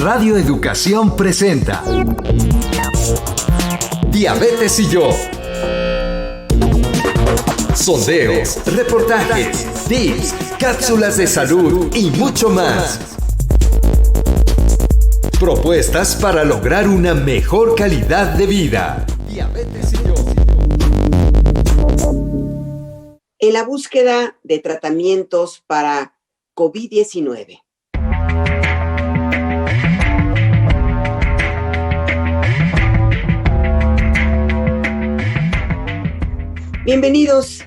Radio Educación presenta Diabetes y yo. Sondeos, reportajes, tips, cápsulas de salud y mucho más. Propuestas para lograr una mejor calidad de vida. Diabetes y yo. En la búsqueda de tratamientos para COVID-19. Bienvenidos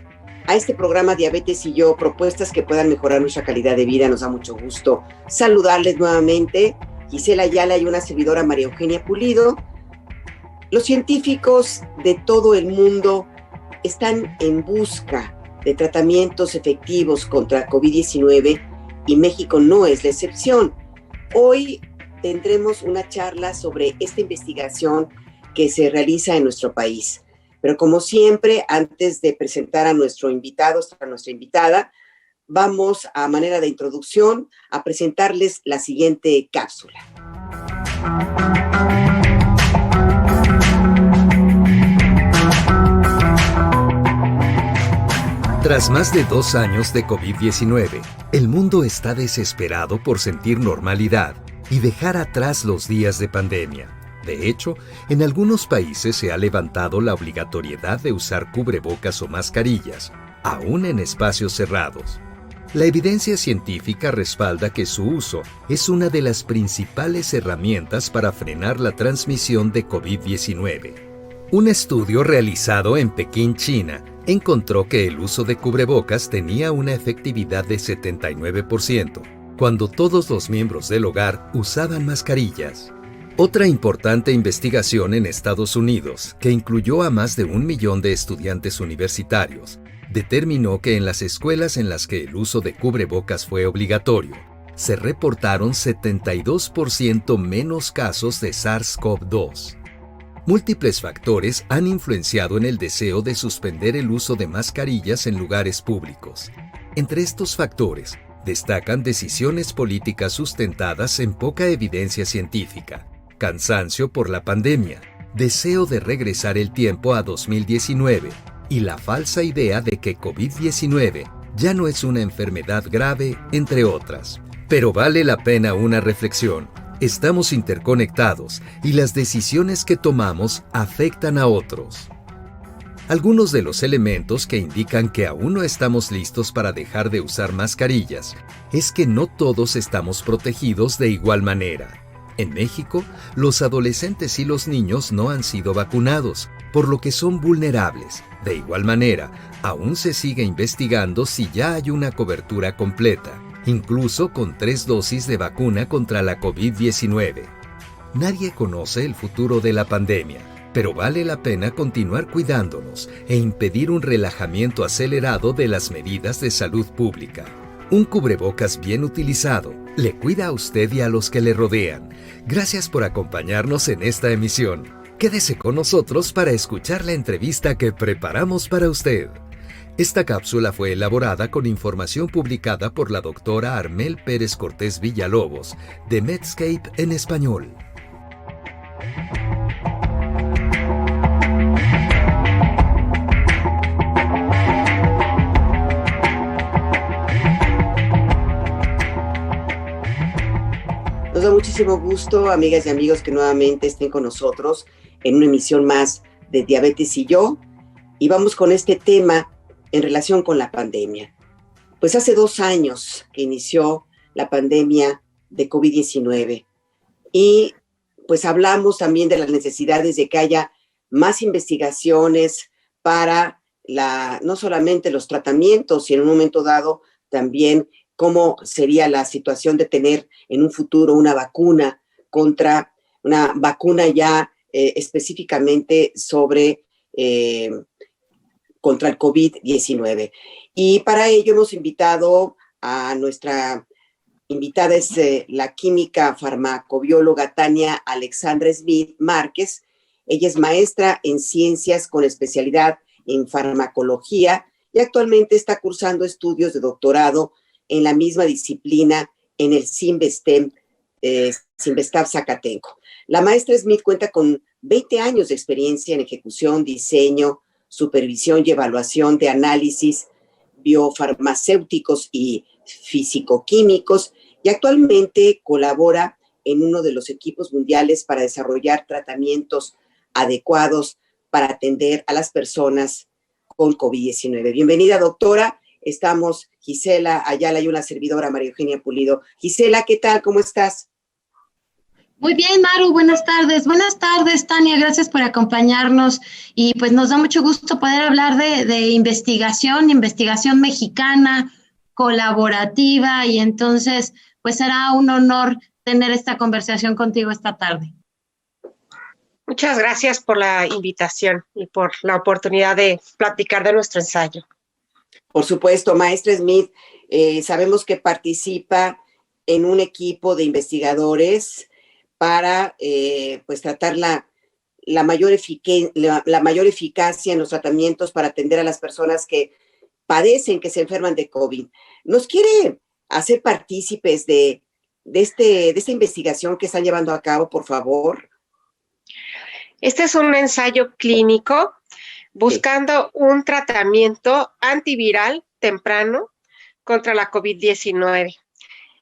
a este programa Diabetes y yo, propuestas que puedan mejorar nuestra calidad de vida. Nos da mucho gusto saludarles nuevamente. Gisela Ayala y una servidora, María Eugenia Pulido. Los científicos de todo el mundo están en busca de tratamientos efectivos contra COVID-19 y México no es la excepción. Hoy tendremos una charla sobre esta investigación que se realiza en nuestro país. Pero como siempre, antes de presentar a nuestro invitado, a nuestra invitada, vamos a manera de introducción a presentarles la siguiente cápsula. Tras más de 2 años de COVID-19, el mundo está desesperado por sentir normalidad y dejar atrás los días de pandemia. De hecho, en algunos países se ha levantado la obligatoriedad de usar cubrebocas o mascarillas, aún en espacios cerrados. La evidencia científica respalda que su uso es una de las principales herramientas para frenar la transmisión de COVID-19. Un estudio realizado en Pekín, China, encontró que el uso de cubrebocas tenía una efectividad de 79%, cuando todos los miembros del hogar usaban mascarillas. Otra importante investigación en Estados Unidos, que incluyó a más de 1 millón de estudiantes universitarios, determinó que en las escuelas en las que el uso de cubrebocas fue obligatorio, se reportaron 72% menos casos de SARS-CoV-2. Múltiples factores han influenciado en el deseo de suspender el uso de mascarillas en lugares públicos. Entre estos factores, destacan decisiones políticas sustentadas en poca evidencia científica, cansancio por la pandemia, deseo de regresar el tiempo a 2019 y la falsa idea de que COVID-19 ya no es una enfermedad grave, entre otras. Pero vale la pena una reflexión. Estamos interconectados y las decisiones que tomamos afectan a otros. Algunos de los elementos que indican que aún no estamos listos para dejar de usar mascarillas es que no todos estamos protegidos de igual manera. En México, los adolescentes y los niños no han sido vacunados, por lo que son vulnerables. De igual manera, aún se sigue investigando si ya hay una cobertura completa, incluso con 3 dosis de vacuna contra la COVID-19. Nadie conoce el futuro de la pandemia, pero vale la pena continuar cuidándonos e impedir un relajamiento acelerado de las medidas de salud pública. Un cubrebocas bien utilizado le cuida a usted y a los que le rodean. Gracias por acompañarnos en esta emisión. Quédese con nosotros para escuchar la entrevista que preparamos para usted. Esta cápsula fue elaborada con información publicada por la doctora Armel Pérez Cortés Villalobos, de Medscape en español. Nos da muchísimo gusto, amigas y amigos, que nuevamente estén con nosotros en una emisión más de Diabetes y yo. Y vamos con este tema en relación con la pandemia. Pues hace 2 años que inició la pandemia de COVID-19 y pues hablamos también de las necesidades de que haya más investigaciones para no solamente los tratamientos, y en un momento dado también cómo sería la situación de tener en un futuro una vacuna ya específicamente contra el COVID-19. Y para ello hemos invitado a nuestra invitada, es la química farmacobióloga Tania Alexandra Smith Márquez. Ella es maestra en ciencias con especialidad en farmacología y actualmente está cursando estudios de doctorado en la misma disciplina en el CIMBESTEM Sinvestav Zacatenco. La maestra Smith cuenta con 20 años de experiencia en ejecución, diseño, supervisión y evaluación de análisis biofarmacéuticos y físico-químicos, y actualmente colabora en uno de los equipos mundiales para desarrollar tratamientos adecuados para atender a las personas con COVID-19. Bienvenida, doctora. Estamos Gisela Ayala y una servidora, María Eugenia Pulido. Gisela, ¿qué tal? ¿Cómo estás? Muy bien, Maru, buenas tardes. Buenas tardes, Tania, gracias por acompañarnos. Y pues nos da mucho gusto poder hablar de investigación mexicana, colaborativa, y entonces pues será un honor tener esta conversación contigo esta tarde. Muchas gracias por la invitación y por la oportunidad de platicar de nuestro ensayo. Por supuesto, maestra Smith, sabemos que participa en un equipo de investigadores para pues tratar la mayor eficacia en los tratamientos para atender a las personas que padecen, que se enferman de COVID. ¿Nos quiere hacer partícipes de esta investigación que están llevando a cabo, por favor? Este es un ensayo clínico buscando un tratamiento antiviral temprano contra la COVID-19.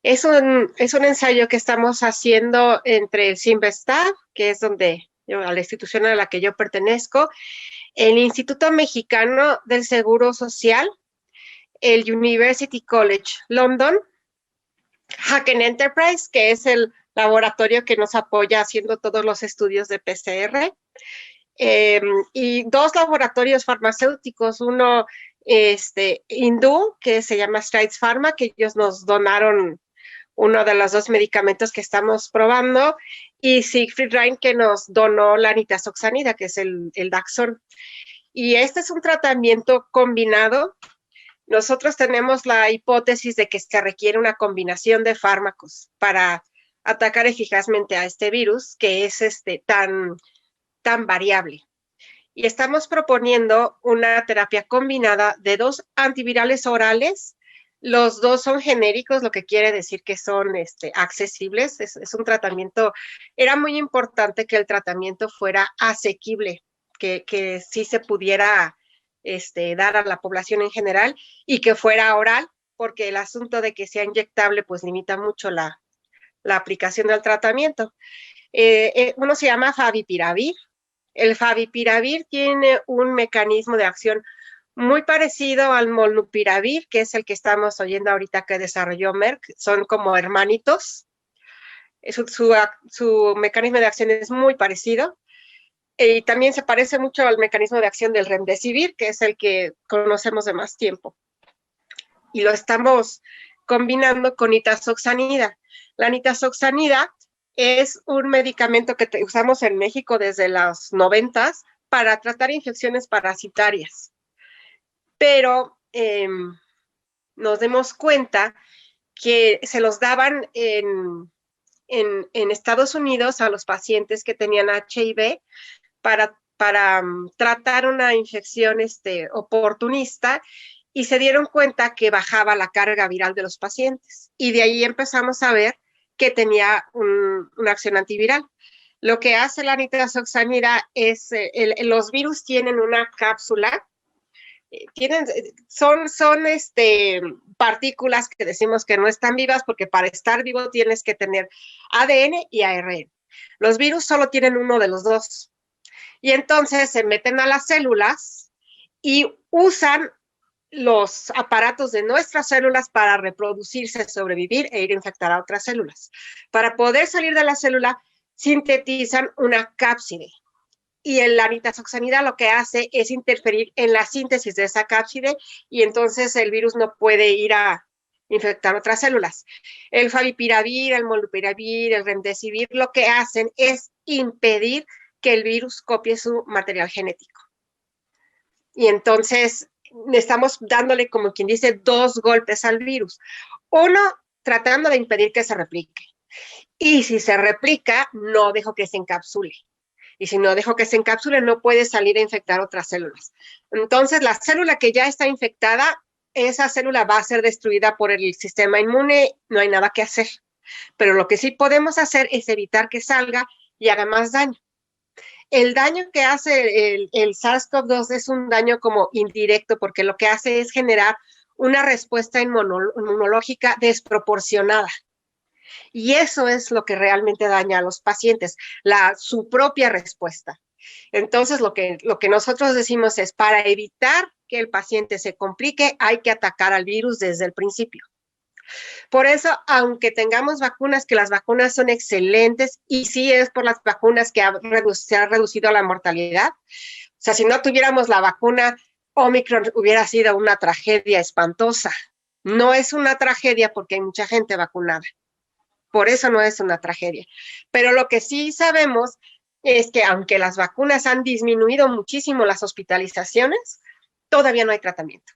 Es un ensayo que estamos haciendo entre el Sinvestav, que es a la institución a la que yo pertenezco, el Instituto Mexicano del Seguro Social, el University College London, Hacken Enterprise, que es el laboratorio que nos apoya haciendo todos los estudios de PCR, y dos laboratorios farmacéuticos, uno hindú, que se llama Strides Pharma, que ellos nos donaron uno de los dos medicamentos que estamos probando, y Siegfried Rhein, que nos donó la nitazoxanida, que es el Daxon. Y este es un tratamiento combinado. Nosotros tenemos la hipótesis de que se requiere una combinación de fármacos para atacar eficazmente a este virus, que es tan variable. Y estamos proponiendo una terapia combinada de dos antivirales orales. Los dos son genéricos, lo que quiere decir que son accesibles. Es un tratamiento, era muy importante que el tratamiento fuera asequible, que sí se pudiera dar a la población en general y que fuera oral, porque el asunto de que sea inyectable pues limita mucho la aplicación del tratamiento. Uno se llama Favipiravir. El Favipiravir tiene un mecanismo de acción muy parecido al Molnupiravir, que es el que estamos oyendo ahorita que desarrolló Merck. Son como hermanitos. Su mecanismo de acción es muy parecido. Y también se parece mucho al mecanismo de acción del Remdesivir, que es el que conocemos de más tiempo. Y lo estamos combinando con nitazoxanida. La nitazoxanida es un medicamento que usamos en México desde los 90s para tratar infecciones parasitarias. Pero nos dimos cuenta que se los daban en Estados Unidos a los pacientes que tenían HIV para tratar una infección oportunista, y se dieron cuenta que bajaba la carga viral de los pacientes. Y de ahí empezamos a ver que tenía una acción antiviral. Lo que hace la nitazoxanida es, los virus tienen una cápsula, son partículas que decimos que no están vivas, porque para estar vivo tienes que tener ADN y ARN. Los virus solo tienen uno de los dos. Y entonces se meten a las células y usan los aparatos de nuestras células para reproducirse, sobrevivir e ir a infectar a otras células. Para poder salir de la célula, sintetizan una cápside. Y la nitazoxanida lo que hace es interferir en la síntesis de esa cápside, y entonces el virus no puede ir a infectar otras células. El Favipiravir, el Molnupiravir, el Remdesivir, lo que hacen es impedir que el virus copie su material genético. Y entonces estamos dándole, como quien dice, dos golpes al virus. Uno, tratando de impedir que se replique. Y si se replica, no dejo que se encapsule. Y si no dejo que se encapsule, no puede salir a infectar otras células. Entonces, la célula que ya está infectada, esa célula va a ser destruida por el sistema inmune, no hay nada que hacer. Pero lo que sí podemos hacer es evitar que salga y haga más daño. El daño que hace el SARS-CoV-2 es un daño como indirecto, porque lo que hace es generar una respuesta inmunológica desproporcionada. Y eso es lo que realmente daña a los pacientes, su propia respuesta. Entonces, lo que nosotros decimos es, para evitar que el paciente se complique, hay que atacar al virus desde el principio. Por eso, aunque tengamos vacunas, que las vacunas son excelentes, y sí es por las vacunas que se ha reducido la mortalidad. O sea, si no tuviéramos la vacuna, Omicron hubiera sido una tragedia espantosa. No es una tragedia porque hay mucha gente vacunada. Por eso no es una tragedia. Pero lo que sí sabemos es que aunque las vacunas han disminuido muchísimo las hospitalizaciones, todavía no hay tratamiento.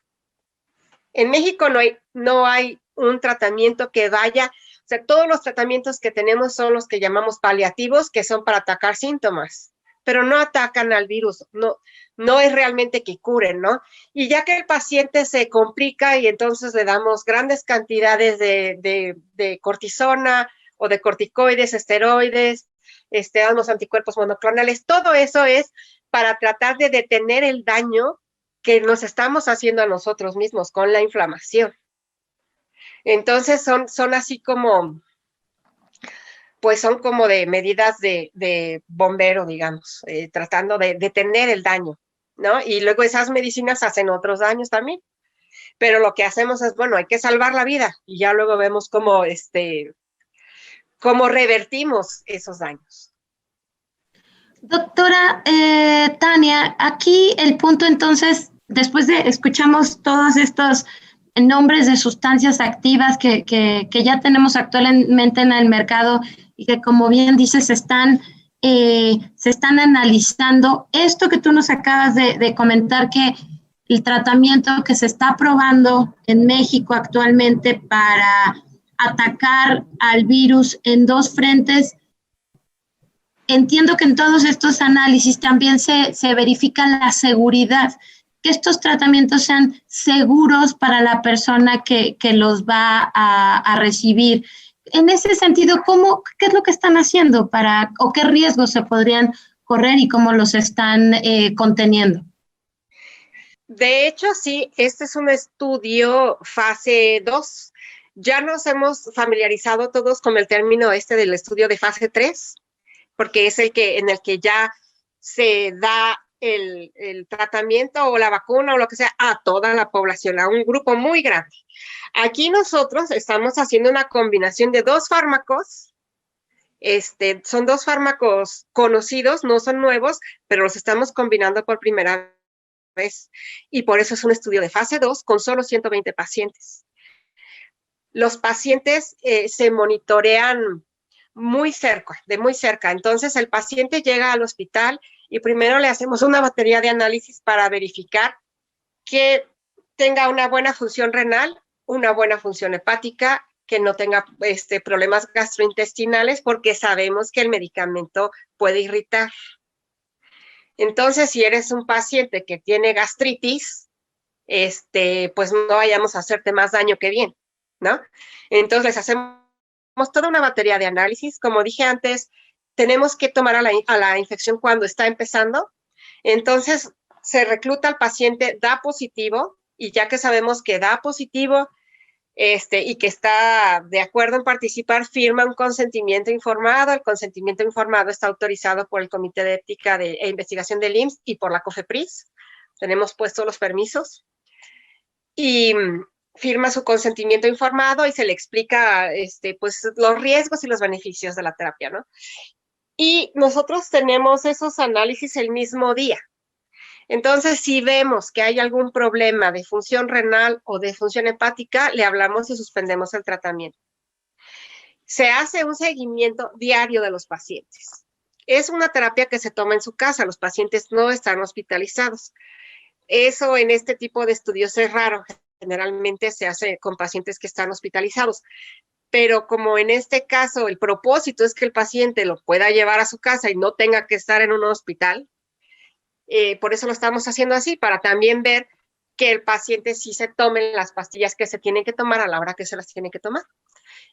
En México no hay un tratamiento que vaya, o sea, todos los tratamientos que tenemos son los que llamamos paliativos, que son para atacar síntomas, pero no atacan al virus, no es realmente que curen, ¿no? Y ya que el paciente se complica y entonces le damos grandes cantidades de cortisona o de corticoides, esteroides, damos anticuerpos monoclonales, todo eso es para tratar de detener el daño que nos estamos haciendo a nosotros mismos con la inflamación. Entonces son así como, pues son como de medidas de bombero, digamos, tratando de detener el daño, ¿no? Y luego esas medicinas hacen otros daños también. Pero lo que hacemos es, bueno, hay que salvar la vida y ya luego vemos cómo revertimos esos daños. Doctora Tania, aquí el punto entonces, después de escuchamos todos estos nombres de sustancias activas que ya tenemos actualmente en el mercado y que, como bien dices, se están analizando. Esto que tú nos acabas de comentar, que el tratamiento que se está probando en México actualmente para atacar al virus en dos frentes, entiendo que en todos estos análisis también se verifica la seguridad, que estos tratamientos sean seguros para la persona que los va a recibir. En ese sentido, ¿qué es lo que están haciendo o qué riesgos se podrían correr y cómo los están conteniendo? De hecho, sí, este es un estudio fase 2. Ya nos hemos familiarizado todos con el término del estudio de fase 3, porque es en el que ya se da el tratamiento o la vacuna o lo que sea a toda la población, a un grupo muy grande. Aquí nosotros estamos haciendo una combinación de dos fármacos. Son dos fármacos conocidos, no son nuevos, pero los estamos combinando por primera vez. Y por eso es un estudio de fase 2 con solo 120 pacientes. Los pacientes se monitorean de muy cerca. Entonces, el paciente llega al hospital y primero le hacemos una batería de análisis para verificar que tenga una buena función renal, una buena función hepática, que no tenga problemas gastrointestinales, porque sabemos que el medicamento puede irritar. Entonces, si eres un paciente que tiene gastritis, pues no vayamos a hacerte más daño que bien, ¿no? Entonces, hacemos toda una batería de análisis. Como dije antes, tenemos que tomar a la infección cuando está empezando. Entonces, se recluta al paciente, da positivo, y ya que sabemos que da positivo y que está de acuerdo en participar, firma un consentimiento informado. El consentimiento informado está autorizado por el Comité de Ética e Investigación del IMSS y por la COFEPRIS. Tenemos puestos los permisos. Y firma su consentimiento informado y se le explica pues, los riesgos y los beneficios de la terapia, ¿no? Y nosotros tenemos esos análisis el mismo día. Entonces, si vemos que hay algún problema de función renal o de función hepática, le hablamos y suspendemos el tratamiento. Se hace un seguimiento diario de los pacientes. Es una terapia que se toma en su casa, los pacientes no están hospitalizados. Eso en este tipo de estudios es raro. Generalmente se hace con pacientes que están hospitalizados. Pero como en este caso el propósito es que el paciente lo pueda llevar a su casa y no tenga que estar en un hospital, por eso lo estamos haciendo así, para también ver que el paciente sí se tome las pastillas que se tienen que tomar a la hora que se las tienen que tomar.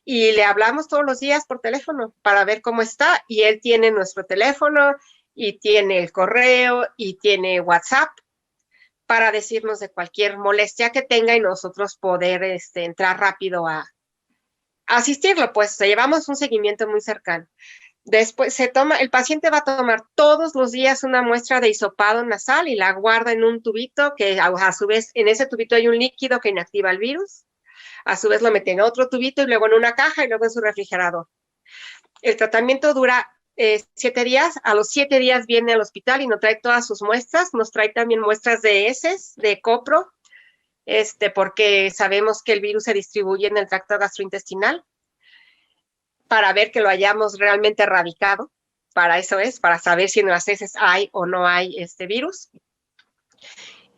y le hablamos todos los días por teléfono para ver cómo está, y él tiene nuestro teléfono y tiene el correo y tiene WhatsApp para decirnos de cualquier molestia que tenga y nosotros poder entrar rápido a asistirlo. Pues llevamos un seguimiento muy cercano. Después el paciente va a tomar todos los días una muestra de hisopado nasal y la guarda en un tubito que a su vez en ese tubito hay un líquido que inactiva el virus. A su vez lo mete en otro tubito y luego en una caja y luego en su refrigerador. El tratamiento dura 7 días. A los 7 días viene al hospital y nos trae todas sus muestras. Nos trae también muestras de heces, de copro, porque sabemos que el virus se distribuye en el tracto gastrointestinal, para ver que lo hayamos realmente erradicado. Para eso es, para saber si en las heces hay o no hay este virus.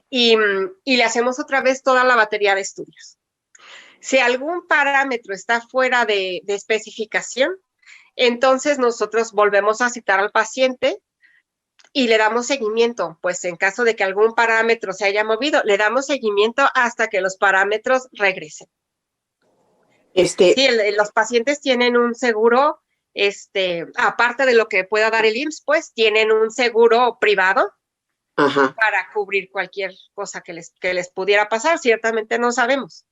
Y le hacemos otra vez toda la batería de estudios. Si algún parámetro está fuera de especificación, entonces nosotros volvemos a citar al paciente y le damos seguimiento. Pues en caso de que algún parámetro se haya movido, le damos seguimiento hasta que los parámetros regresen. Sí, los pacientes tienen un seguro, aparte de lo que pueda dar el IMSS, pues tienen un seguro privado. Ajá. Para cubrir cualquier cosa que les pudiera pasar. Ciertamente no sabemos.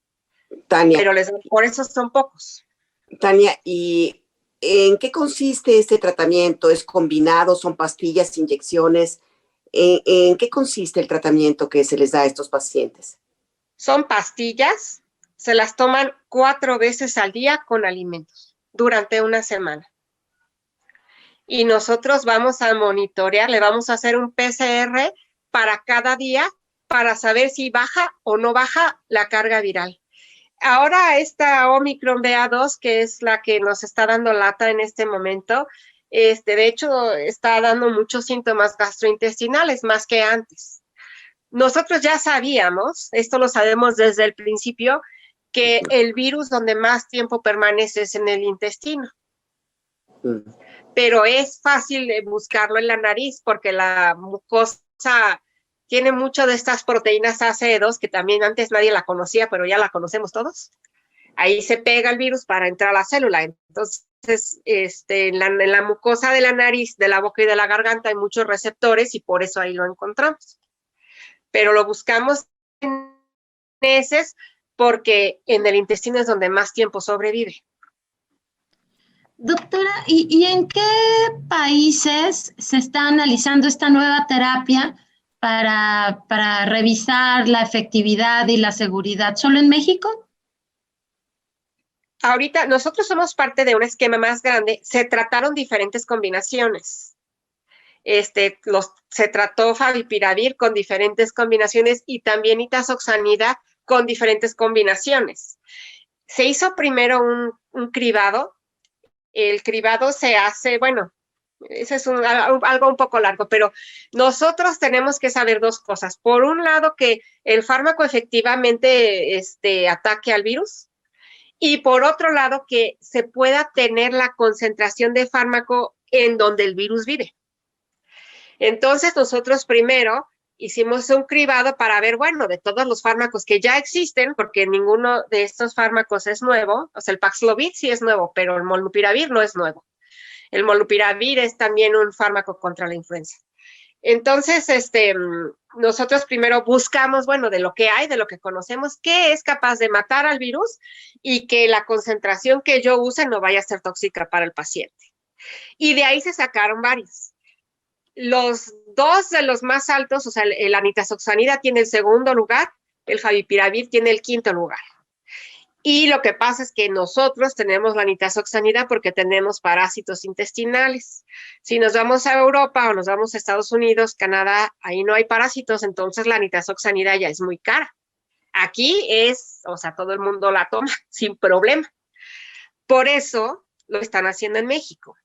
Tania. Pero por eso son pocos. Tania, ¿y en qué consiste este tratamiento? ¿Es combinado? ¿Son pastillas, inyecciones? ¿En qué consiste el tratamiento que se les da a estos pacientes? Son pastillas. Se las toman 4 veces al día con alimentos durante una semana. Y nosotros vamos a monitorear, le vamos a hacer un PCR para cada día para saber si baja o no baja la carga viral. Ahora esta Omicron BA2, que es la que nos está dando lata en este momento, de hecho está dando muchos síntomas gastrointestinales más que antes. Nosotros ya sabíamos, esto lo sabemos desde el principio, que el virus donde más tiempo permanece es en el intestino. Pero es fácil buscarlo en la nariz porque la mucosa tiene mucho de estas proteínas ACE2 que también antes nadie la conocía, pero ya la conocemos todos. Ahí se pega el virus para entrar a la célula. Entonces, en la mucosa de la nariz, de la boca y de la garganta hay muchos receptores y por eso ahí lo encontramos. Pero lo buscamos en heces porque en el intestino es donde más tiempo sobrevive. Doctora, ¿y en qué países se está analizando esta nueva terapia para revisar la efectividad y la seguridad? ¿Solo en México? Ahorita nosotros somos parte de un esquema más grande. Se trataron diferentes combinaciones. Se trató favipiravir con diferentes combinaciones y también nitazoxanida con diferentes combinaciones. Se hizo primero un cribado. El cribado se hace, bueno, ese es algo un poco largo, pero nosotros tenemos que saber 2 cosas. Por un lado, que el fármaco efectivamente ataque al virus, y por otro lado, que se pueda tener la concentración de fármaco en donde el virus vive. Entonces, nosotros primero hicimos un cribado para ver, bueno, de todos los fármacos que ya existen, porque ninguno de estos fármacos es nuevo. O sea, el Paxlovid sí es nuevo, pero el molnupiravir no es nuevo. El molnupiravir es también un fármaco contra la influenza. Entonces, nosotros primero buscamos, bueno, de lo que hay, de lo que conocemos, qué es capaz de matar al virus y que la concentración que yo use no vaya a ser tóxica para el paciente. Y de ahí se sacaron varios. Los 2 de los más altos, o sea, la nitazoxanida tiene el 2º lugar, el favipiravir tiene el 5º lugar. Y lo que pasa es que nosotros tenemos la nitazoxanida porque tenemos parásitos intestinales. Si nos vamos a Europa o nos vamos a Estados Unidos, Canadá, ahí no hay parásitos, entonces la nitazoxanida ya es muy cara. Aquí todo el mundo la toma sin problema. Por eso lo están haciendo en México,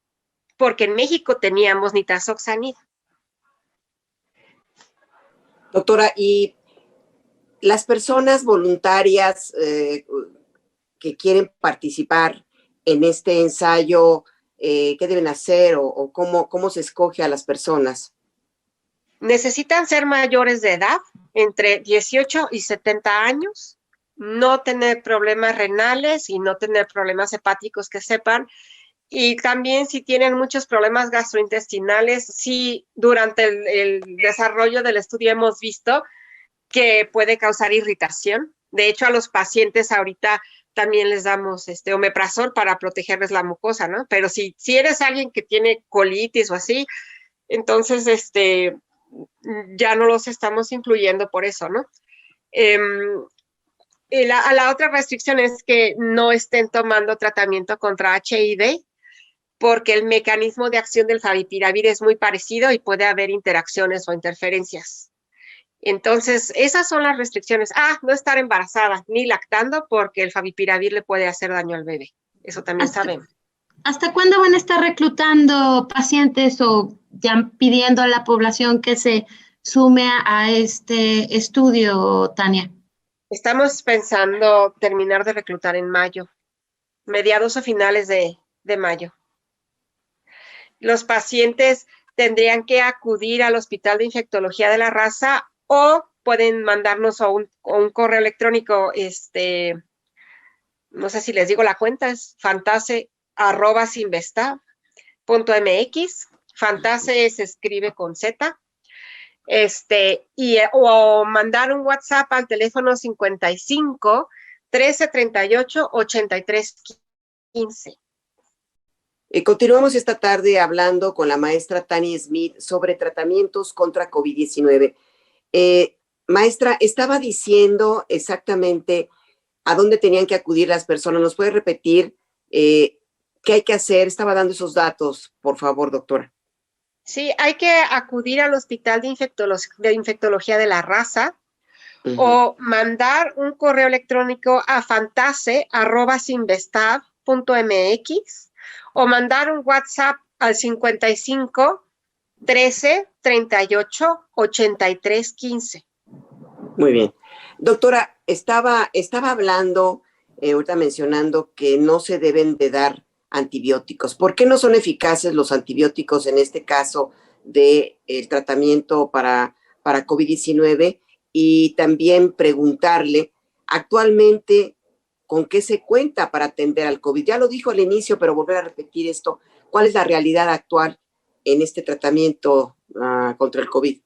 porque en México teníamos nitazoxanida. Doctora, ¿y las personas voluntarias que quieren participar en este ensayo, qué deben hacer o cómo se escoge a las personas? Necesitan ser mayores de edad, entre 18 y 70 años, no tener problemas renales y no tener problemas hepáticos que sepan. Y también si tienen muchos problemas gastrointestinales, sí, durante el desarrollo del estudio hemos visto que puede causar irritación. De hecho, a los pacientes ahorita también les damos omeprazol para protegerles la mucosa, ¿no? Pero si eres alguien que tiene colitis o así, entonces ya no los estamos incluyendo por eso, ¿no? La otra restricción es que no estén tomando tratamiento contra HIV, porque el mecanismo de acción del favipiravir es muy parecido y puede haber interacciones o interferencias. Entonces, esas son las restricciones. No estar embarazada ni lactando, porque el favipiravir le puede hacer daño al bebé. Eso también sabemos. ¿Hasta cuándo van a estar reclutando pacientes o ya pidiendo a la población que se sume a este estudio, Tania? Estamos pensando terminar de reclutar en mayo, mediados o finales de mayo. Los pacientes tendrían que acudir al Hospital de Infectología de la Raza o pueden mandarnos a un correo electrónico, no sé si les digo la cuenta, es fantase@sinvestav.mx. Fantase se escribe con Z. O mandar un WhatsApp al teléfono 55 13 38 83 15. Continuamos esta tarde hablando con la maestra Tania Smith sobre tratamientos contra COVID-19. Maestra, estaba diciendo exactamente a dónde tenían que acudir las personas. ¿Nos puede repetir qué hay que hacer? Estaba dando esos datos, por favor, doctora. Sí, hay que acudir al Hospital de Infectología de la Raza o mandar un correo electrónico a fantase@sinvestav.mx o mandar un WhatsApp al 55 13 38 83 15. Muy bien. Doctora, estaba hablando, ahorita mencionando que no se deben de dar antibióticos. ¿Por qué no son eficaces los antibióticos en este caso del tratamiento para COVID-19? Y también preguntarle, actualmente, ¿con qué se cuenta para atender al COVID? Ya lo dijo al inicio, pero volver a repetir esto. ¿Cuál es la realidad actual en este tratamiento contra el COVID?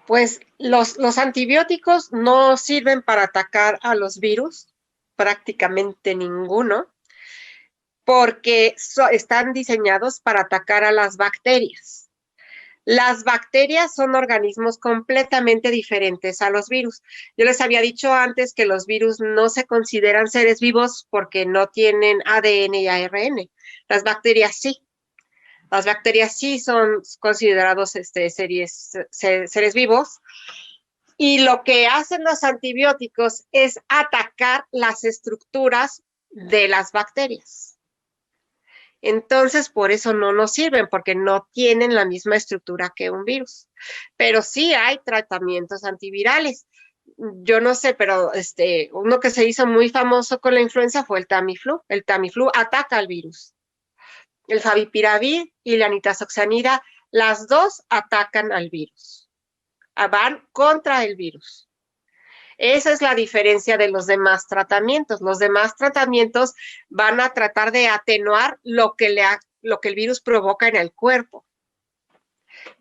Pues los antibióticos no sirven para atacar a los virus, prácticamente ninguno, porque están diseñados para atacar a las bacterias. Las bacterias son organismos completamente diferentes a los virus. Yo les había dicho antes que los virus no se consideran seres vivos porque no tienen ADN y ARN. Las bacterias sí. Las bacterias sí son considerados seres vivos. Y lo que hacen los antibióticos es atacar las estructuras de las bacterias. Entonces, por eso no nos sirven, porque no tienen la misma estructura que un virus. Pero sí hay tratamientos antivirales. Yo no sé, pero uno que se hizo muy famoso con la influenza fue el Tamiflu. El Tamiflu ataca al virus. El favipiravir y la nitazoxanida, las dos atacan al virus. Van contra el virus. Esa es la diferencia de los demás tratamientos. Los demás tratamientos van a tratar de atenuar lo que el virus provoca en el cuerpo.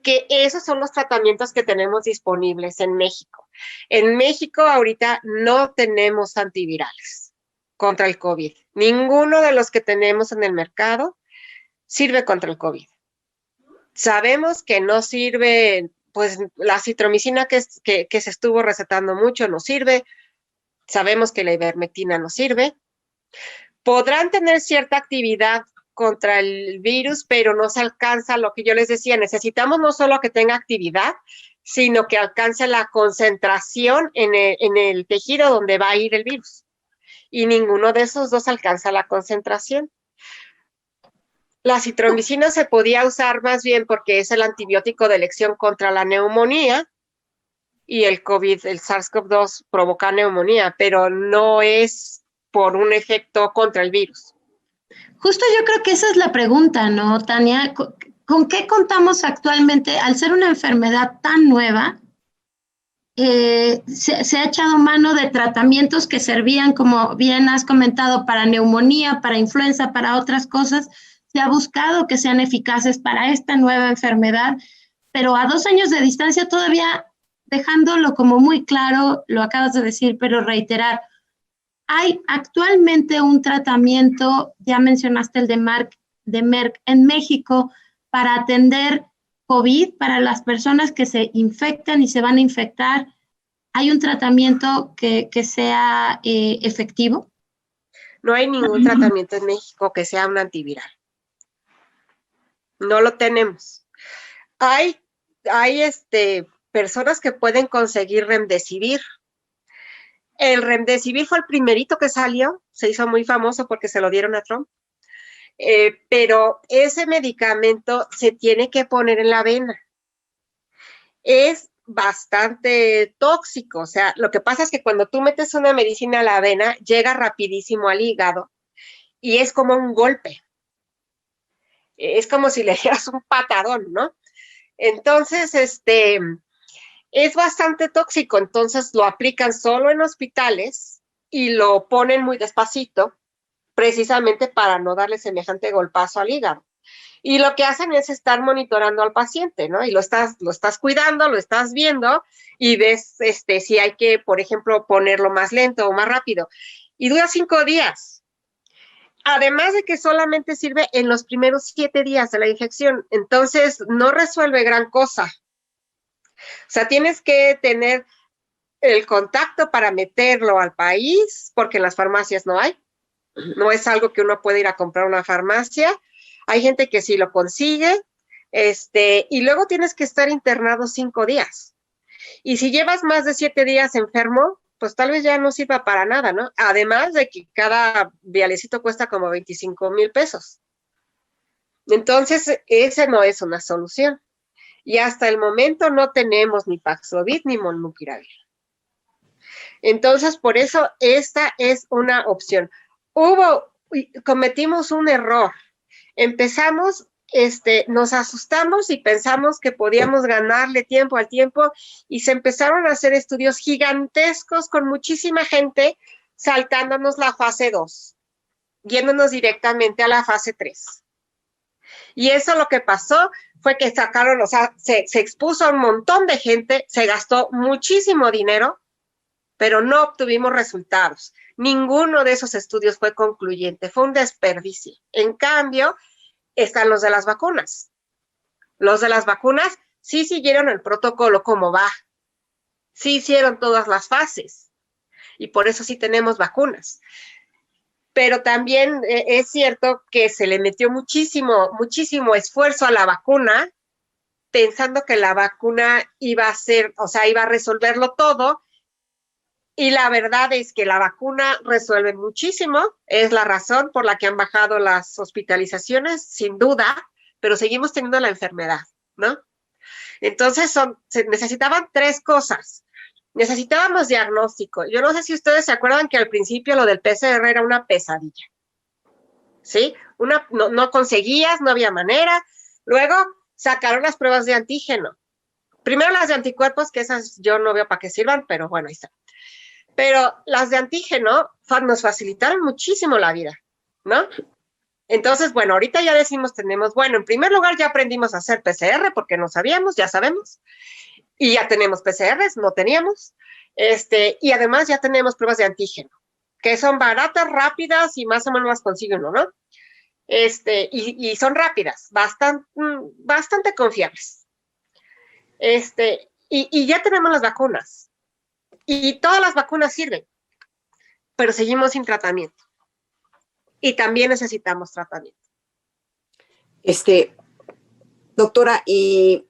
Que esos son los tratamientos que tenemos disponibles en México. En México ahorita no tenemos antivirales contra el COVID. Ninguno de los que tenemos en el mercado sirve contra el COVID. Sabemos que no sirve. Pues la citromicina que se estuvo recetando mucho no sirve. Sabemos que la ivermectina no sirve. Podrán tener cierta actividad contra el virus, pero no se alcanza lo que yo les decía. Necesitamos no solo que tenga actividad, sino que alcance la concentración en el tejido donde va a ir el virus. Y ninguno de esos dos alcanza la concentración. La citromicina se podía usar más bien porque es el antibiótico de elección contra la neumonía y el COVID, el SARS-CoV-2 provoca neumonía, pero no es por un efecto contra el virus. Justo yo creo que esa es la pregunta, ¿no, Tania? ¿Con qué contamos actualmente al ser una enfermedad tan nueva? se ha echado mano de tratamientos que servían, como bien has comentado, para neumonía, para influenza, para otras cosas. Se ha buscado que sean eficaces para esta nueva enfermedad, pero a 2 años de distancia todavía, dejándolo como muy claro, lo acabas de decir, pero reiterar, hay actualmente un tratamiento, ya mencionaste el de Merck en México, para atender COVID, para las personas que se infectan y se van a infectar. ¿Hay un tratamiento que sea efectivo? No hay ningún tratamiento en México que sea un antiviral. No lo tenemos. Hay personas que pueden conseguir Remdesivir. El Remdesivir fue el primerito que salió, se hizo muy famoso porque se lo dieron a Trump. Pero ese medicamento se tiene que poner en la vena. Es bastante tóxico, o sea, lo que pasa es que cuando tú metes una medicina a la vena, llega rapidísimo al hígado y es como un golpe. Es como si le dieras un patadón, ¿no? Entonces, es bastante tóxico, entonces lo aplican solo en hospitales y lo ponen muy despacito, precisamente para no darle semejante golpazo al hígado. Y lo que hacen es estar monitorando al paciente, ¿no? Y lo estás cuidando, lo estás viendo y ves si hay que, por ejemplo, ponerlo más lento o más rápido. Y dura 5 días. Además de que solamente sirve en los primeros 7 días de la infección, entonces no resuelve gran cosa. O sea, tienes que tener el contacto para meterlo al país, porque en las farmacias no hay. No es algo que uno puede ir a comprar a una farmacia. Hay gente que sí lo consigue, y luego tienes que estar internado 5 días. Y si llevas más de 7 días enfermo, pues tal vez ya no sirva para nada, ¿no? Además de que cada vialecito cuesta como 25,000 pesos. Entonces, ese no es una solución. Y hasta el momento no tenemos ni Paxlovid ni Molnupiravir. Entonces, por eso esta es una opción. Cometimos un error. Empezamos, nos asustamos y pensamos que podíamos ganarle tiempo al tiempo y se empezaron a hacer estudios gigantescos con muchísima gente saltándonos la fase 2, yéndonos directamente a la fase 3. Y eso lo que pasó fue que sacaron, o sea, se expuso a un montón de gente, se gastó muchísimo dinero, pero no obtuvimos resultados. Ninguno de esos estudios fue concluyente, fue un desperdicio. En cambio, están los de las vacunas. Los de las vacunas sí siguieron el protocolo como va, sí hicieron todas las fases y por eso sí tenemos vacunas. Pero también es cierto que se le metió muchísimo esfuerzo a la vacuna, pensando que la vacuna iba a resolverlo todo. Y la verdad es que la vacuna resuelve muchísimo, es la razón por la que han bajado las hospitalizaciones, sin duda, pero seguimos teniendo la enfermedad, ¿no? Entonces se necesitaban 3 cosas. Necesitábamos diagnóstico. Yo no sé si ustedes se acuerdan que al principio lo del PCR era una pesadilla, ¿sí? No conseguías, no había manera. Luego sacaron las pruebas de antígeno. Primero las de anticuerpos, que esas yo no veo para qué sirvan, pero bueno, ahí está. Pero las de antígeno nos facilitaron muchísimo la vida, ¿no? Entonces, bueno, ahorita ya en primer lugar ya aprendimos a hacer PCR porque no sabíamos, ya sabemos, y ya tenemos PCRs, no teníamos, y además ya tenemos pruebas de antígeno, que son baratas, rápidas y más o menos las consigue uno, ¿no? Y son rápidas, bastante confiables. Y ya tenemos las vacunas. Y todas las vacunas sirven, pero seguimos sin tratamiento. Y también necesitamos tratamiento. Doctora, y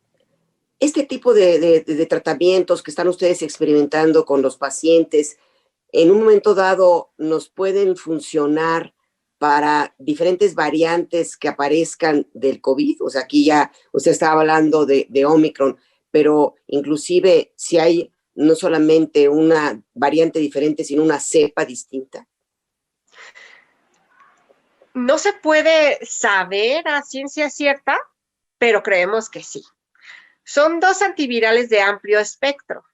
este tipo de tratamientos que están ustedes experimentando con los pacientes, en un momento dado nos pueden funcionar para diferentes variantes que aparezcan del COVID. O sea, aquí ya usted estaba hablando de Omicron, pero inclusive si hay no solamente una variante diferente, sino una cepa distinta. No se puede saber a ciencia cierta, pero creemos que sí. Son 2 antivirales de amplio espectro.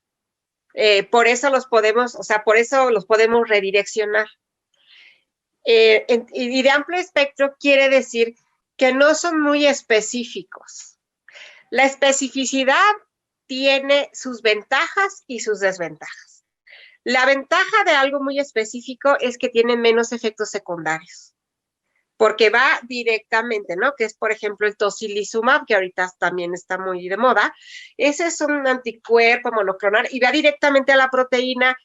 Por eso los podemos, por eso los podemos redireccionar. Y de amplio espectro quiere decir que no son muy específicos. La especificidad tiene sus ventajas y sus desventajas. La ventaja de algo muy específico es que tiene menos efectos secundarios, porque va directamente, ¿no? Que es, por ejemplo, el tocilizumab, que ahorita también está muy de moda. Ese es un anticuerpo monoclonal y va directamente a la proteína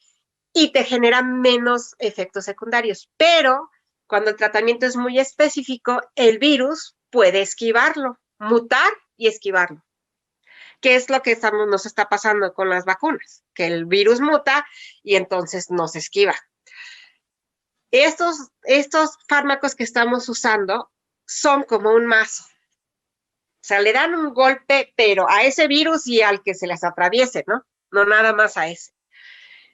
y te genera menos efectos secundarios. Pero cuando el tratamiento es muy específico, el virus puede esquivarlo, mutar y esquivarlo. ¿Qué es lo que nos está pasando con las vacunas? Que el virus muta y entonces nos esquiva. Estos fármacos que estamos usando son como un mazo. O sea, le dan un golpe, pero a ese virus y al que se les atraviese, ¿no? No nada más a ese.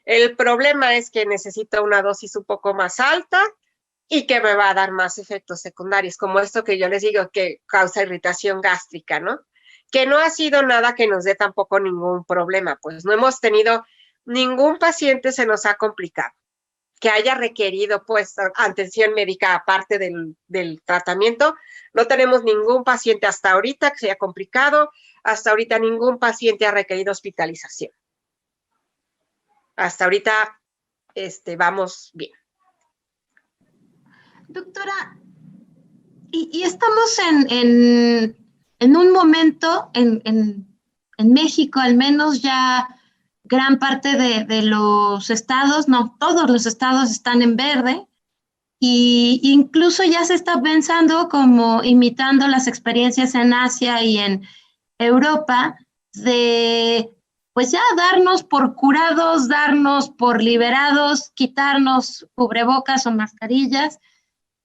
El problema es que necesito una dosis un poco más alta y que me va a dar más efectos secundarios, como esto que yo les digo que causa irritación gástrica, ¿no? Que no ha sido nada que nos dé tampoco ningún problema, pues no hemos tenido ningún paciente se nos ha complicado, que haya requerido pues atención médica aparte del tratamiento. No tenemos ningún paciente hasta ahorita que se haya complicado, hasta ahorita ningún paciente ha requerido hospitalización. Hasta ahorita vamos bien. Doctora, y estamos en un momento, en México al menos ya gran parte de los estados, no, todos los estados están en verde, y incluso ya se está pensando como imitando las experiencias en Asia y en Europa de pues ya darnos por curados, darnos por liberados, quitarnos cubrebocas o mascarillas,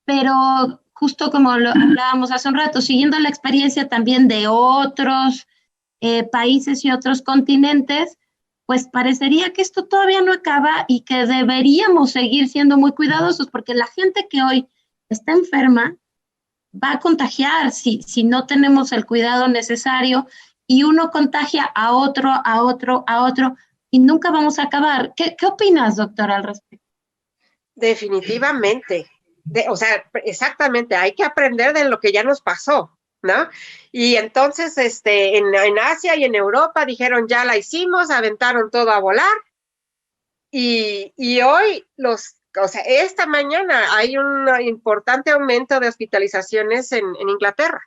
pero justo como lo hablábamos hace un rato, siguiendo la experiencia también de otros países y otros continentes, pues parecería que esto todavía no acaba y que deberíamos seguir siendo muy cuidadosos, porque la gente que hoy está enferma va a contagiar si no tenemos el cuidado necesario, y uno contagia a otro, a otro, a otro, y nunca vamos a acabar. ¿Qué opinas, doctora, al respecto? Definitivamente. Exactamente, hay que aprender de lo que ya nos pasó, ¿no? Y entonces, en Asia y en Europa dijeron, ya la hicimos, aventaron todo a volar, y hoy esta mañana hay un importante aumento de hospitalizaciones en Inglaterra,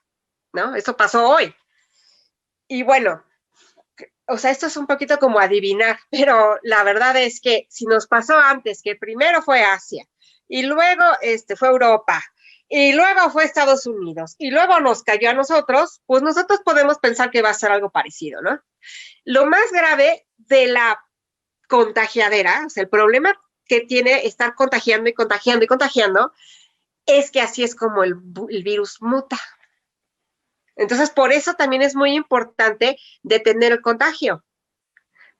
¿no? Eso pasó hoy. Y bueno, esto es un poquito como adivinar, pero la verdad es que si nos pasó antes, que primero fue Asia, y luego fue Europa, y luego fue Estados Unidos, y luego nos cayó a nosotros, pues nosotros podemos pensar que va a ser algo parecido, ¿no? Lo más grave de la contagiadera, o sea, el problema que tiene estar contagiando y contagiando y contagiando, es que así es como el virus muta. Entonces, por eso también es muy importante detener el contagio,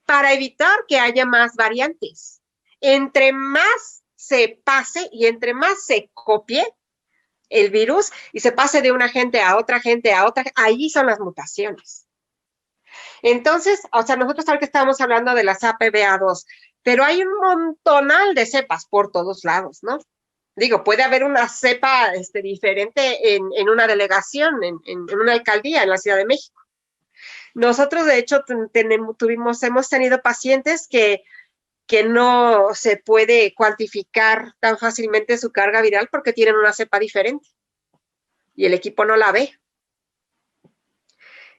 para evitar que haya más variantes. Entre más se pase y entre más se copie el virus y se pase de una gente a otra, ahí son las mutaciones. Entonces, nosotros ahora que estamos hablando de las APBA2, pero hay un montonal de cepas por todos lados, ¿no? Digo, puede haber una cepa diferente en una delegación, en una alcaldía en la Ciudad de México. Nosotros, de hecho, hemos tenido pacientes que no se puede cuantificar tan fácilmente su carga viral porque tienen una cepa diferente y el equipo no la ve.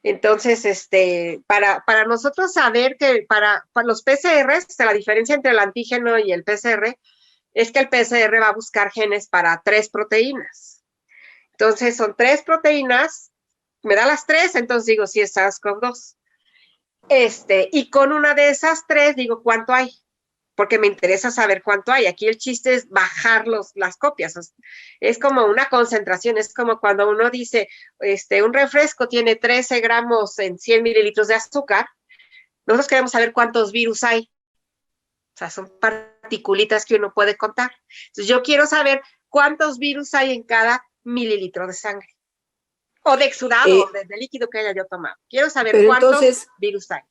Entonces, para nosotros saber que para los PCRs, la diferencia entre el antígeno y el PCR es que el PCR va a buscar genes para 3 proteínas. Entonces, son 3 proteínas, me da las 3, entonces digo si es SARS-CoV-2. Y con una de esas 3 digo cuánto hay, porque me interesa saber cuánto hay. Aquí el chiste es bajar las copias. Es como una concentración, es como cuando uno dice, un refresco tiene 13 gramos en 100 mililitros de azúcar. Nosotros queremos saber cuántos virus hay. O sea, son particulitas que uno puede contar. Entonces, yo quiero saber cuántos virus hay en cada mililitro de sangre. O de exudado, o de líquido que haya yo tomado. Quiero saber cuántos virus hay.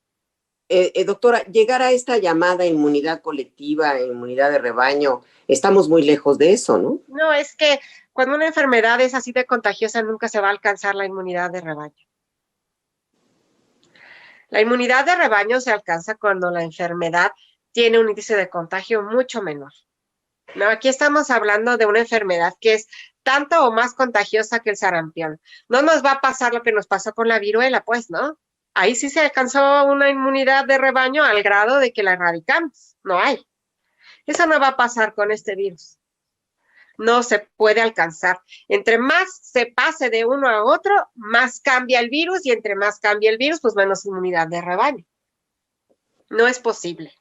doctora, llegar a esta llamada inmunidad colectiva, inmunidad de rebaño, estamos muy lejos de eso, ¿no? No, es que cuando una enfermedad es así de contagiosa, nunca se va a alcanzar la inmunidad de rebaño. La inmunidad de rebaño se alcanza cuando la enfermedad tiene un índice de contagio mucho menor. No, aquí estamos hablando de una enfermedad que es tanto o más contagiosa que el sarampión. No nos va a pasar lo que nos pasó con la viruela, pues, ¿no? Ahí sí se alcanzó una inmunidad de rebaño al grado de que la erradicamos. No hay. Eso no va a pasar con este virus. No se puede alcanzar. Entre más se pase de uno a otro, más cambia el virus, y entre más cambia el virus, pues menos inmunidad de rebaño. No es posible.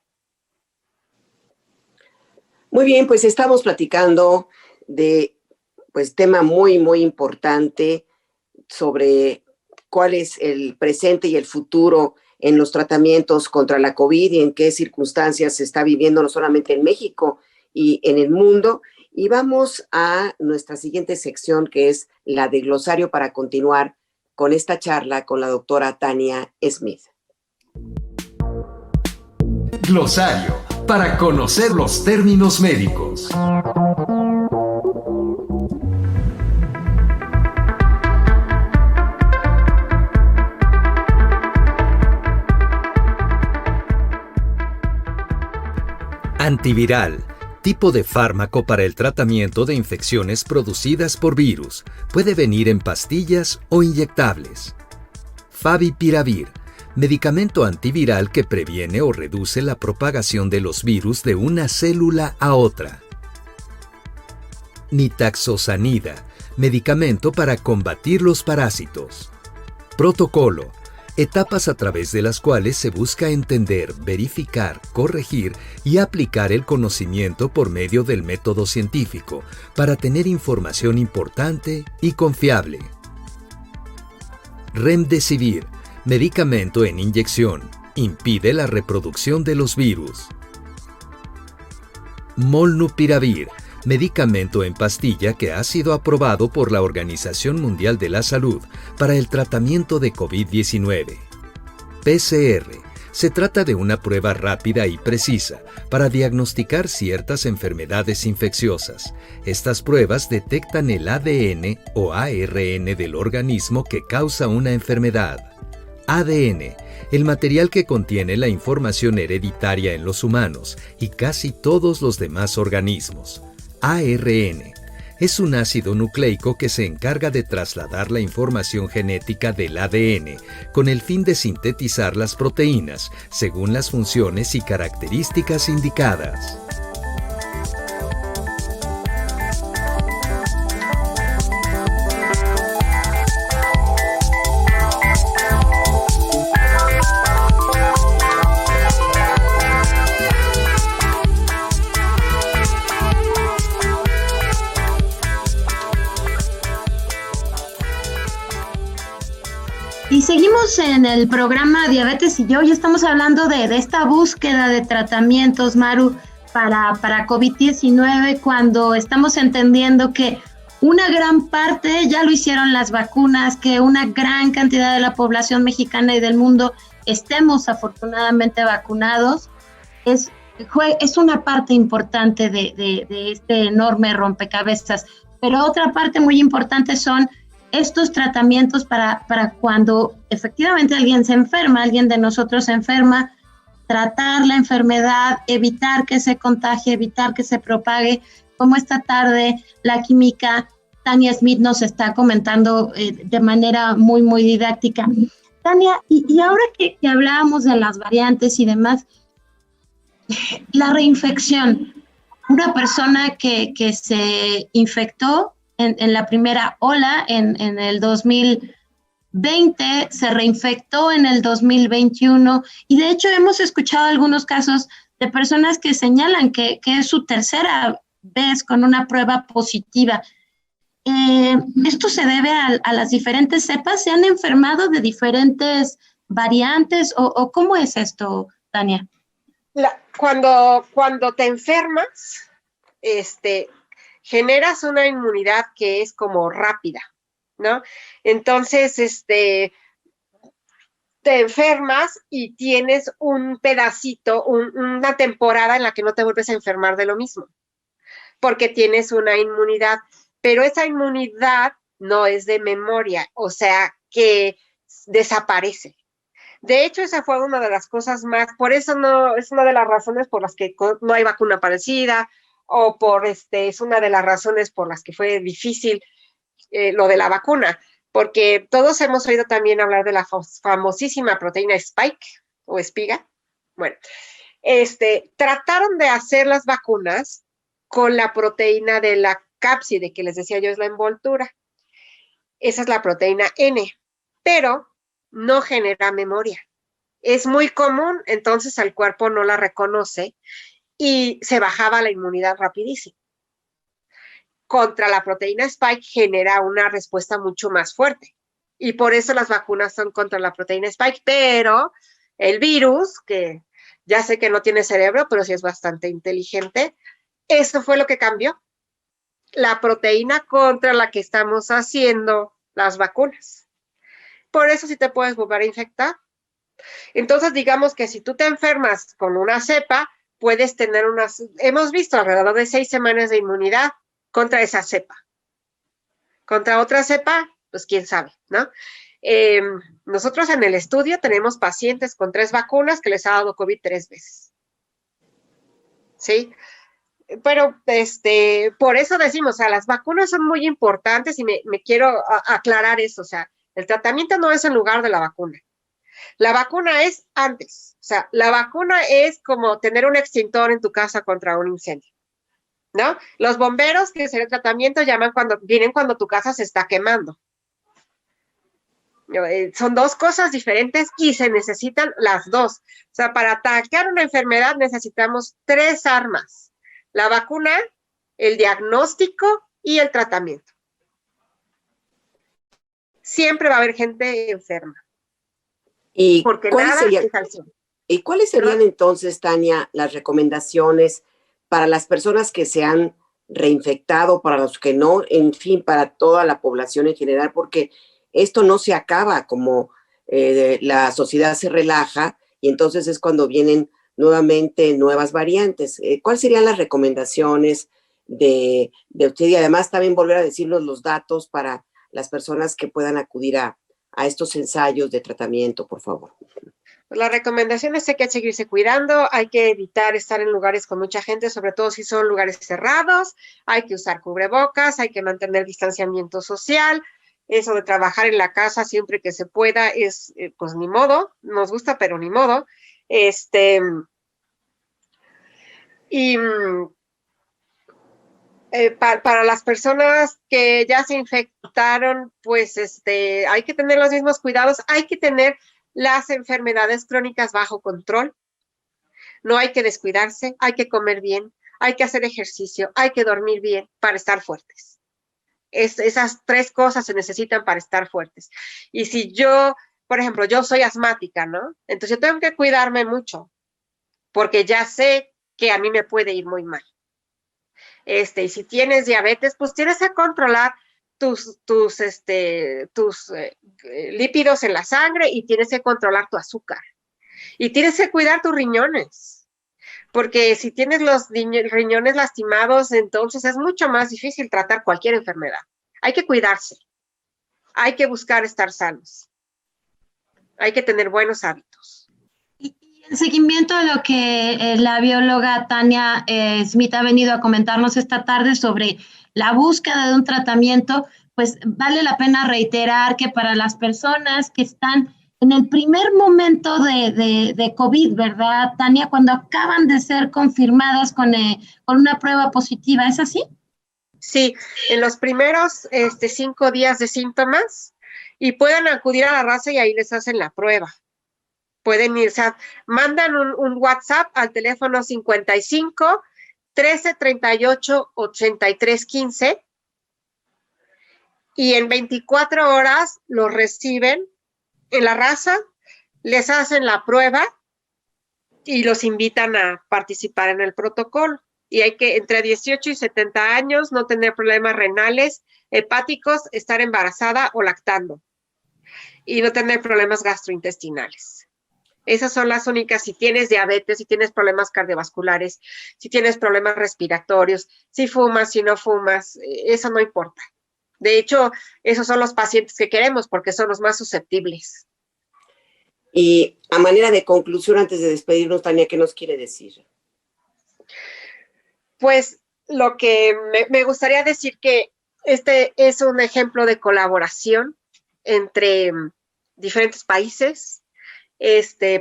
Muy bien, pues estamos platicando de tema muy, muy importante sobre cuál es el presente y el futuro en los tratamientos contra la COVID y en qué circunstancias se está viviendo no solamente en México y en el mundo. Y vamos a nuestra siguiente sección, que es la de glosario, para continuar con esta charla con la doctora Tania Smith. Glosario, para conocer los términos médicos. Antiviral, tipo de fármaco para el tratamiento de infecciones producidas por virus. Puede venir en pastillas o inyectables. Favipiravir, medicamento antiviral que previene o reduce la propagación de los virus de una célula a otra. Nitaxosanida, medicamento para combatir los parásitos. Protocolo, etapas a través de las cuales se busca entender, verificar, corregir y aplicar el conocimiento por medio del método científico para tener información importante y confiable. Remdesivir, medicamento en inyección, impide la reproducción de los virus. Molnupiravir, medicamento en pastilla que ha sido aprobado por la Organización Mundial de la Salud para el tratamiento de COVID-19. PCR. Se trata de una prueba rápida y precisa para diagnosticar ciertas enfermedades infecciosas. Estas pruebas detectan el ADN o ARN del organismo que causa una enfermedad. ADN, el material que contiene la información hereditaria en los humanos y casi todos los demás organismos. ARN es un ácido nucleico que se encarga de trasladar la información genética del ADN con el fin de sintetizar las proteínas según las funciones y características indicadas. Y seguimos en el programa Diabetes y yo estamos hablando de esta búsqueda de tratamientos, Maru, para COVID-19, cuando estamos entendiendo que una gran parte ya lo hicieron las vacunas, que una gran cantidad de la población mexicana y del mundo estemos afortunadamente vacunados, es una parte importante de este enorme rompecabezas. Pero otra parte muy importante son estos tratamientos para cuando efectivamente alguien se enferma, alguien de nosotros se enferma, tratar la enfermedad, evitar que se contagie, evitar que se propague, como esta tarde la química Tania Smith nos está comentando de manera muy, muy didáctica. Tania, y ahora que hablábamos de las variantes y demás, la reinfección, una persona que se infectó en la primera ola, en el 2020, se reinfectó en el 2021, y de hecho hemos escuchado algunos casos de personas que señalan que es su tercera vez con una prueba positiva. ¿Esto se debe a las diferentes cepas? ¿Se han enfermado de diferentes variantes? ¿O cómo es esto, Tania? Cuando te enfermas, generas una inmunidad que es como rápida, ¿no? Entonces, te enfermas y tienes un pedacito, una temporada en la que no te vuelves a enfermar de lo mismo, porque tienes una inmunidad, pero esa inmunidad no es de memoria, o sea, que desaparece. De hecho, esa fue una de las cosas más, por eso no, es una de las razones por las que no hay vacuna parecida, o es una de las razones por las que fue difícil lo de la vacuna, porque todos hemos oído también hablar de la famosísima proteína Spike o espiga. Bueno, trataron de hacer las vacunas con la proteína de la cápside, que les decía yo es la envoltura. Esa es la proteína N, pero no genera memoria. Es muy común, entonces el cuerpo no la reconoce y se bajaba la inmunidad rapidísimo. Contra la proteína Spike genera una respuesta mucho más fuerte. Y por eso las vacunas son contra la proteína Spike, pero el virus, que ya sé que no tiene cerebro, pero sí es bastante inteligente, eso fue lo que cambió. La proteína contra la que estamos haciendo las vacunas. Por eso sí te puedes volver a infectar. Entonces, digamos que si tú te enfermas con una cepa, puedes tener hemos visto alrededor de 6 semanas de inmunidad contra esa cepa. Contra otra cepa, pues quién sabe, ¿no? Nosotros en el estudio tenemos pacientes con 3 vacunas que les ha dado COVID 3 veces. ¿Sí? Pero por eso decimos, o sea, las vacunas son muy importantes y me quiero aclarar eso, o sea, el tratamiento no es en lugar de la vacuna. La vacuna es antes, o sea, la vacuna es como tener un extintor en tu casa contra un incendio, ¿no? Los bomberos que hacen el tratamiento vienen cuando tu casa se está quemando. Son 2 cosas diferentes y se necesitan las 2. O sea, para atacar una enfermedad necesitamos 3 armas. La vacuna, el diagnóstico y el tratamiento. Siempre va a haber gente enferma. ¿Y cuáles serían entonces, Tania, las recomendaciones para las personas que se han reinfectado, para los que no, en fin, para toda la población en general? Porque esto no se acaba, como la sociedad se relaja y entonces es cuando vienen nuevamente nuevas variantes. ¿Cuáles serían las recomendaciones de usted? Y además también volver a decirnos los datos para las personas que puedan acudir a estos ensayos de tratamiento, por favor. La recomendación es que hay que seguirse cuidando, hay que evitar estar en lugares con mucha gente, sobre todo si son lugares cerrados, hay que usar cubrebocas, hay que mantener distanciamiento social, eso de trabajar en la casa siempre que se pueda es, pues ni modo, nos gusta, pero ni modo. Para las personas que ya se infectaron, pues hay que tener los mismos cuidados, hay que tener las enfermedades crónicas bajo control, no hay que descuidarse, hay que comer bien, hay que hacer ejercicio, hay que dormir bien para estar fuertes. Esas 3 cosas se necesitan para estar fuertes. Y si yo, por ejemplo, yo soy asmática, ¿no? Entonces yo tengo que cuidarme mucho, porque ya sé que a mí me puede ir muy mal. Y si tienes diabetes, pues tienes que controlar tus lípidos en la sangre y tienes que controlar tu azúcar. Y tienes que cuidar tus riñones, porque si tienes los riñones lastimados, entonces es mucho más difícil tratar cualquier enfermedad. Hay que cuidarse, hay que buscar estar sanos, hay que tener buenos hábitos. En seguimiento a lo que la bióloga Tania Smith ha venido a comentarnos esta tarde sobre la búsqueda de un tratamiento, pues vale la pena reiterar que para las personas que están en el primer momento de COVID, ¿verdad, Tania? Cuando acaban de ser confirmadas con una prueba positiva, ¿es así? Sí, en los primeros 5 días de síntomas, y pueden acudir a la raza y ahí les hacen la prueba. Pueden ir, o sea, mandan un WhatsApp al teléfono 55 13 38 83 15 y en 24 horas los reciben en la raza, les hacen la prueba y los invitan a participar en el protocolo. Y hay que, entre 18 y 70 años, no tener problemas renales, hepáticos, estar embarazada o lactando. y no tener problemas gastrointestinales. Esas son las únicas. Si tienes diabetes, si tienes problemas cardiovasculares, si tienes problemas respiratorios, si fumas, si no fumas, eso no importa. De hecho, esos son los pacientes que queremos porque son los más susceptibles. Y a manera de conclusión, antes de despedirnos, Tania, ¿qué nos quiere decir? Pues lo que me gustaría decir que este es un ejemplo de colaboración entre diferentes países,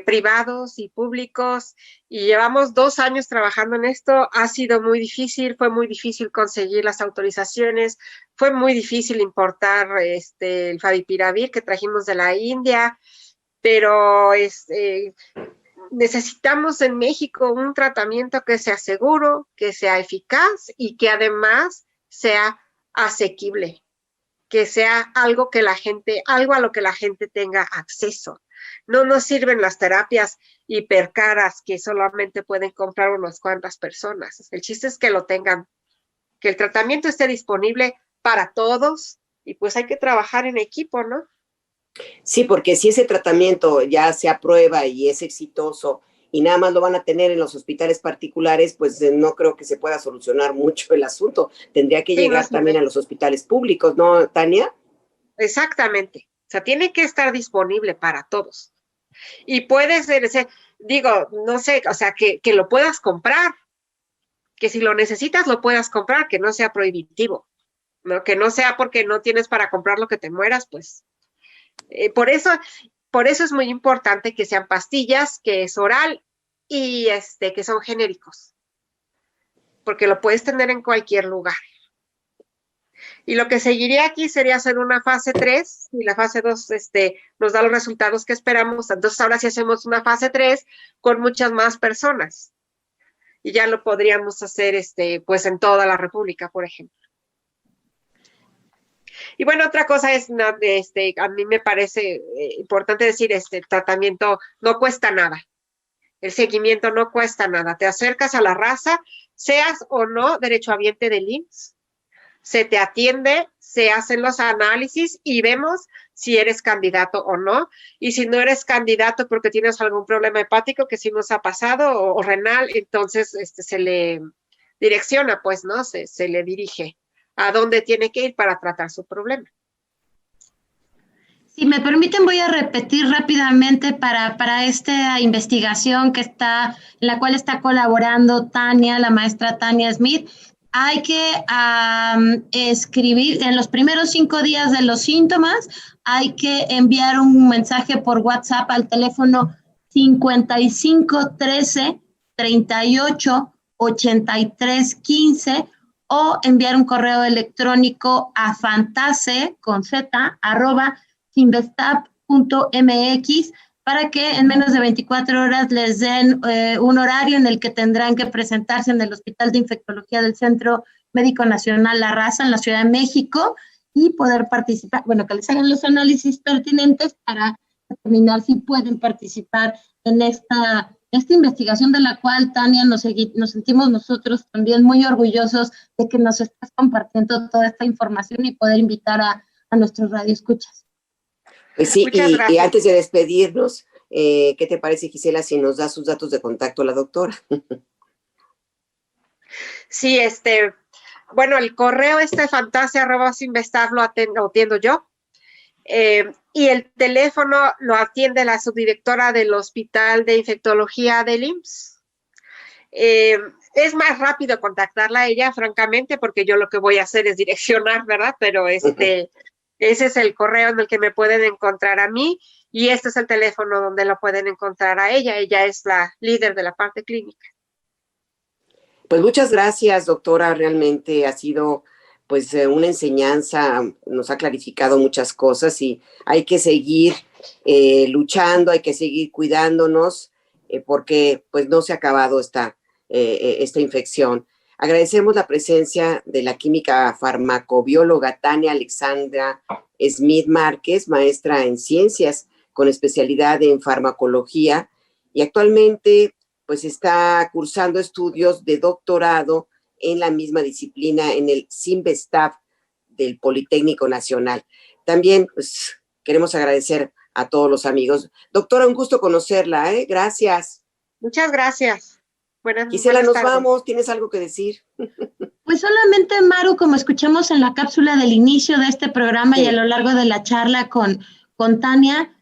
privados y públicos, y llevamos 2 años trabajando en esto. Ha sido muy difícil, fue muy difícil conseguir las autorizaciones, fue muy difícil importar el favipiravir que trajimos de la India, pero necesitamos en México un tratamiento que sea seguro, que sea eficaz y que además sea asequible, que sea algo a lo que la gente tenga acceso. No nos sirven las terapias hipercaras que solamente pueden comprar unas cuantas personas. El chiste es que lo tengan, que el tratamiento esté disponible para todos, y pues hay que trabajar en equipo, ¿no? Sí, porque si ese tratamiento ya se aprueba y es exitoso y nada más lo van a tener en los hospitales particulares, pues no creo que se pueda solucionar mucho el asunto. Tendría que llegar también a los hospitales públicos, ¿no, Tania? Exactamente. O sea, tiene que estar disponible para todos. Y puede ser, digo, no sé, o sea, que lo puedas comprar, que si lo necesitas lo puedas comprar, que no sea prohibitivo, ¿no? Que no sea porque no tienes para comprar lo que te mueras, pues. Por eso es muy importante que sean pastillas, que es oral y que son genéricos, porque lo puedes tener en cualquier lugar. Y lo que seguiría aquí sería hacer una fase 3, y la fase 2 nos da los resultados que esperamos. Entonces ahora sí hacemos una fase 3 con muchas más personas. Y ya lo podríamos hacer pues en toda la República, por ejemplo. Y bueno, otra cosa es, a mí me parece importante decir, tratamiento no cuesta nada. El seguimiento no cuesta nada. Te acercas a la raza, seas o no derechohabiente del IMSS, se te atiende, se hacen los análisis y vemos si eres candidato o no. Y si no eres candidato porque tienes algún problema hepático, que sí nos ha pasado, o renal, entonces se le direcciona, pues, ¿no? Se le dirige a dónde tiene que ir para tratar su problema. Si me permiten, voy a repetir rápidamente para esta investigación en la cual está colaborando Tania, la maestra Tania Smith. Hay que escribir en los primeros 5 días de los síntomas, hay que enviar un mensaje por WhatsApp al teléfono 55 13 38 83 15 o enviar un correo electrónico a fantase@sinvestab.mx para que en menos de 24 horas les den un horario en el que tendrán que presentarse en el Hospital de Infectología del Centro Médico Nacional La Raza en la Ciudad de México y poder participar, bueno, que les hagan los análisis pertinentes para determinar si pueden participar en esta investigación, de la cual, Tania, nos sentimos nosotros también muy orgullosos de que nos estás compartiendo toda esta información y poder invitar a nuestros radioescuchas. Pues sí, y antes de despedirnos, ¿qué te parece, Gisela, si nos da sus datos de contacto a la doctora? Sí, bueno, el correo fantasia@sinvestab lo atiendo yo. Y el teléfono lo atiende la subdirectora del Hospital de Infectología del IMSS. Es más rápido contactarla a ella, francamente, porque yo lo que voy a hacer es direccionar, ¿verdad? Pero ese es el correo en el que me pueden encontrar a mí, y este es el teléfono donde lo pueden encontrar a ella. Ella es la líder de la parte clínica. Pues muchas gracias, doctora. Realmente ha sido pues una enseñanza, nos ha clarificado muchas cosas y hay que seguir luchando, hay que seguir cuidándonos porque pues no se ha acabado esta infección. Agradecemos la presencia de la química farmacobióloga Tania Alexandra Smith Márquez, maestra en ciencias con especialidad en farmacología, y actualmente pues está cursando estudios de doctorado en la misma disciplina en el CINVESTAB del Politécnico Nacional. También pues queremos agradecer a todos los amigos. Doctora, un gusto conocerla, ¿eh? Gracias. Muchas gracias. Gisela, nos tardes. vamos. ¿Tienes algo que decir? Pues solamente, Maru, como escuchamos en la cápsula del inicio de este programa y a lo largo de la charla con Tania,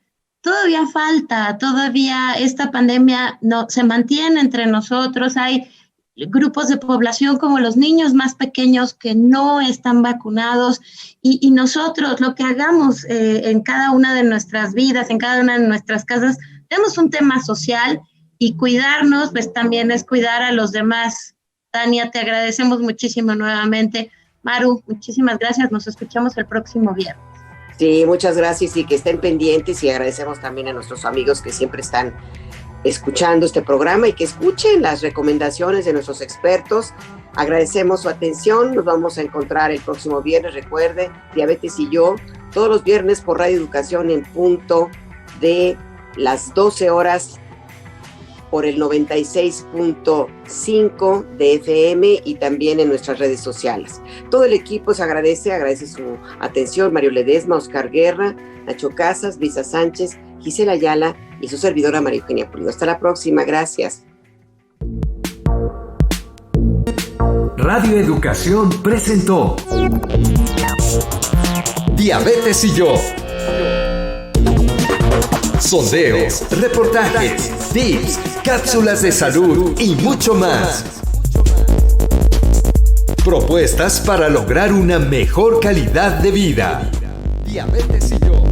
todavía falta, todavía esta pandemia no se mantiene entre nosotros. Hay grupos de población como los niños más pequeños que no están vacunados y nosotros lo que hagamos en cada una de nuestras vidas, en cada una de nuestras casas, tenemos un tema social y cuidarnos pues también es cuidar a los demás. Tania, te agradecemos muchísimo nuevamente. Maru, muchísimas gracias, nos escuchamos el próximo viernes. Sí, muchas gracias y que estén pendientes y agradecemos también a nuestros amigos que siempre están escuchando este programa y que escuchen las recomendaciones de nuestros expertos. Agradecemos su atención, nos vamos a encontrar el próximo viernes, recuerde, Diabetes y Yo, todos los viernes por Radio Educación en punto de las 12 horas por el 96.5 de FM y también en nuestras redes sociales. Todo el equipo se agradece su atención, Mario Ledesma, Oscar Guerra, Nacho Casas, Luisa Sánchez, Gisela Ayala y su servidora María Eugenia Pulido. Hasta la próxima, gracias. Radio Educación presentó Diabetes y Yo. Sondeos, reportajes, tips, cápsulas de salud y mucho más. Propuestas para lograr una mejor calidad de vida. Diabetes y Yo.